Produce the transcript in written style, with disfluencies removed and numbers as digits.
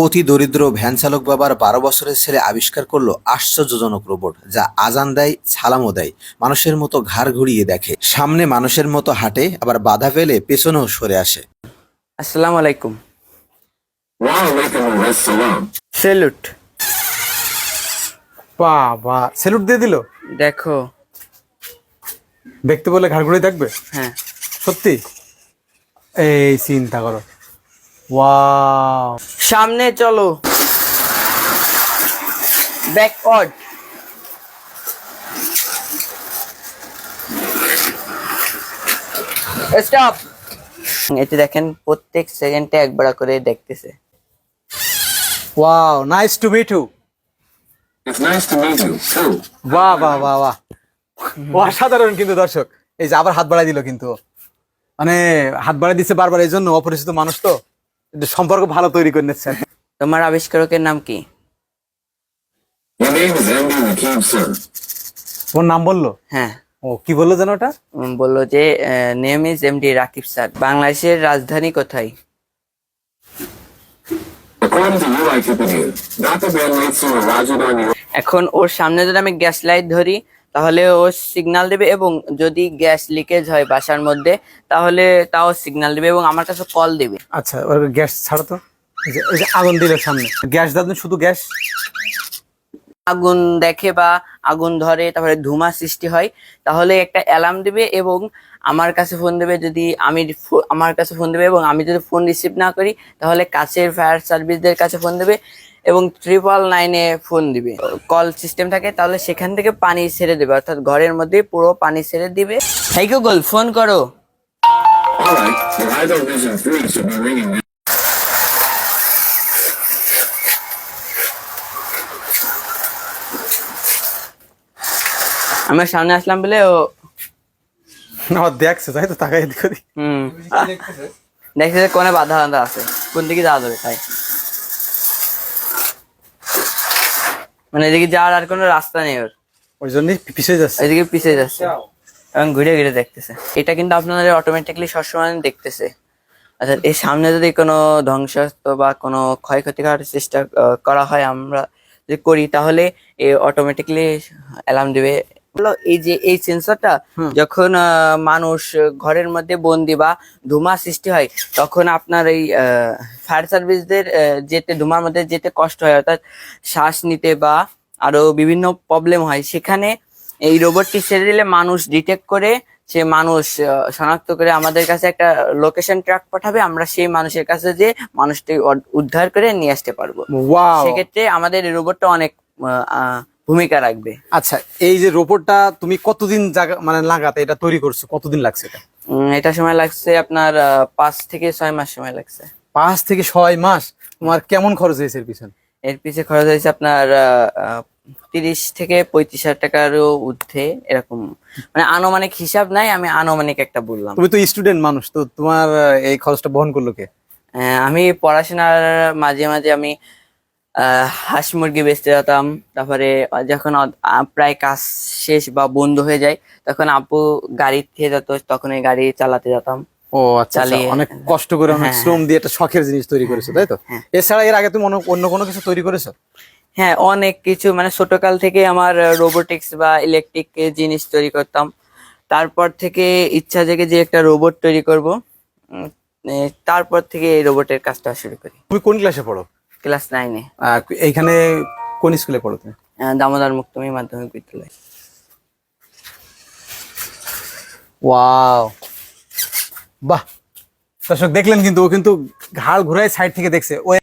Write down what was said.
অতি দরিদ্র ভ্যান চালক বাবার ১২ বছরের ছেলে আবিষ্কার করলো আশ্চর্যজনক রোবট, যা আজান দেয়, সালামও দেয়, মানুষের মতো ঘাড় ঘুরিয়ে দেখে, সামনে মানুষের মতো হাঁটে, আবার বাধা পেলে পেছনেও সরে আসে। আসসালামু আলাইকুম। ওয়ালাইকুম আসসালাম। সেলুট। বাবা, স্যালুট দিয়ে দিল। দেখো। দেখতে বলে ঘাড় ঘুরে দেখবে? হ্যাঁ, সত্যি? এই চিন্তা করো। ওয়াও, সামনে চলো। ব্যাকওয়ার্ড। স্টপ। এতে দেখেন প্রত্যেক সেকেন্ডে একবার করে দেখতেছে। Wow, nice to meet you. It's nice to meet you too. বাহ বাহ বাহ বাহ, অসাধারণ। কিন্তু দর্শক, এই যে আবার হাত বাড়াই দিল, কিন্তু মানে হাত বাড়াই দিচ্ছে বারবার, এই জন্য অপরিচিত মানুষ তো একটু সম্পর্ক ভালো তৈরি করে নিচ্ছেন। তোমার আবিষ্কারকের নাম কি? My name is MD Rakib, sir. ওর নাম বললো? হ্যাঁ, ও কি বললো যেন ওটা? বললো যে name is MD Rakib sir. বাংলাদেশের রাজধানী কোথায়? According to UIKPD, Dr. Ben Maitsu and Rajdhani. এখন ওর সামনে যদি আমি গ্যাস লাইট ধরি তাহলে ও সিগন্যাল দেবে, এবং যদি গ্যাস লিকেজ হয় বাসার মধ্যে তাহলে তাও সিগন্যাল দেবে এবং আমার কাছে কল দেবে। আচ্ছা, ওর গ্যাস ছাড়ো তো। এই যে আগুন দিল সামনে, গ্যাস দাও, শুধু গ্যাস। আগুন দেখে বা আগুন ধরে, তারপরে ধোঁয়া সৃষ্টি হয়, তাহলে একটা অ্যালার্ম দিবে এবং আমার কাছে ফোন দেবে। যদি আমার কাছে ফোন দেবে এবং আমি যদি ফোন রিসিভ না করি তাহলে কাছের ফায়ার সার্ভিসদের কাছে ফোন দেবে এবং 999-এ ফোন দিবে। কল সিস্টেম থাকে, তাহলে সেখান থেকে পানি ছেড়ে দেবে, অর্থাৎ ঘরের মধ্যে পুরো পানি ছেড়ে দিবে। হাই গুগল, ফোন করো। All right, the Hydro Vision 3 should be ringing now. আমার সামনে আসলাম বলে ও না, দেখছে তাই তো, তাকাই এদিক ওদিক। দেখছে যে কোনে বাধা বাধা আছে, কোন দিকে যাওয়া যাবে, তাই মানে এদিকে যাওয়ার আর কোনো রাস্তা নেই ওর, ওই জন্যই পিছিয়ে যাচ্ছে। এদিকে পিছিয়ে যাচ্ছে এবং ঘুরে ঘুরে দেখতেছে। এটা কিন্তু আপনাদের অটোমেটিকলি সবসময় দেখতেছে। আচ্ছা, এর সামনে যদি কোনো ধ্বংসাত্ম বা কোনো ক্ষয়ক্ষতি করার চেষ্টা করা হয়, আমরা যদি করি, তাহলে এ অটোমেটিকলি অ্যালার্ম দিবে। এই যে এই সেন্সরটা যখন মানুষ ঘরের মধ্যে বন্দি বা ধোঁয়া সৃষ্টি হয়, তখন আপনার এই ফায়ার সার্ভিসদের যেতে, ধোঁয়ার মধ্যে যেতে কষ্ট হয়, অর্থাৎ শ্বাস নিতে বা আরো বিভিন্ন প্রবলেম হয়, সেখানে এই রোবটটি ছেড়ে দিলে মানুষ ডিটেক্ট করে, সে মানুষ শনাক্ত করে আমাদের কাছে একটা লোকেশন ট্র্যাক পাঠাবে। আমরা সেই মানুষের কাছে যে মানুষটি উদ্ধার করে নিয়ে আসতে পারবো। ওয়াও, সেক্ষেত্রে আমাদের এই রোবটটা অনেক ভূমিকা রাখবে। আচ্ছা, এই যে রোবটটা তুমি কতদিন মানে লাগাতে এটা তৈরি করছো, কতদিন লাগছে এটা? এটা সময় লাগছে আপনার 5 থেকে 6 মাস সময় লাগছে। 5 থেকে 6 মাস। তোমার কেমন খরচ হয়েছে এর পিছনে? এর পিছে খরচ হয়েছে আপনার 30 থেকে 35,000 টাকারও ঊর্ধ্বে, এরকম মানে আনুমানিক হিসাব নাই, আমি আনুমানিক একটা বললাম। তুমি তো স্টুডেন্ট মানুষ, তো তোমার এই খরচটা বহন করলো কে? আমি পড়াশোনার মাঝে মাঝে আমি হাঁস মুরগি বেচতে যেতাম, তারপরে যখন প্রায় কাজ শেষ বা বন্ধ হয়ে যায় তখন আপু গাড়ি থেকে যেত, তখন এই গাড়ি চালাতে যেতাম। ও আচ্ছা, চালিয়ে, অনেক কষ্ট করে, অনেক হ্যাঁ, শ্রম দিয়ে একটা শখের জিনিস তৈরি করেছো, তাই তো? হ্যাঁ। এছাড়া এর আগে তুমি অন্য কোনো কিছু তৈরি করেছো? হ্যাঁ, অনেক কিছু, মানে ছোটকাল থেকে আমার রোবোটিক্স বা ইলেকট্রিক জিনিস তৈরি করতাম। তারপর থেকে ইচ্ছা জেগে যে একটা রোবট তৈরি করব, তারপর থেকে এই রোবটের কাজটা শুরু করি। তুমি কোন ক্লাসে পড়ো? ক্লাস 9-এ। এইখানে কোন স্কুলে পড়ো তুমি? দামোদর মুক্তমী মাধ্যমিক বিদ্যালয়। ওয়াও, বাহ। দর্শক দেখলেন, কিন্তু ও কিন্তু ঘাড় ঘুরায় সাইড থেকে দেখছে। ও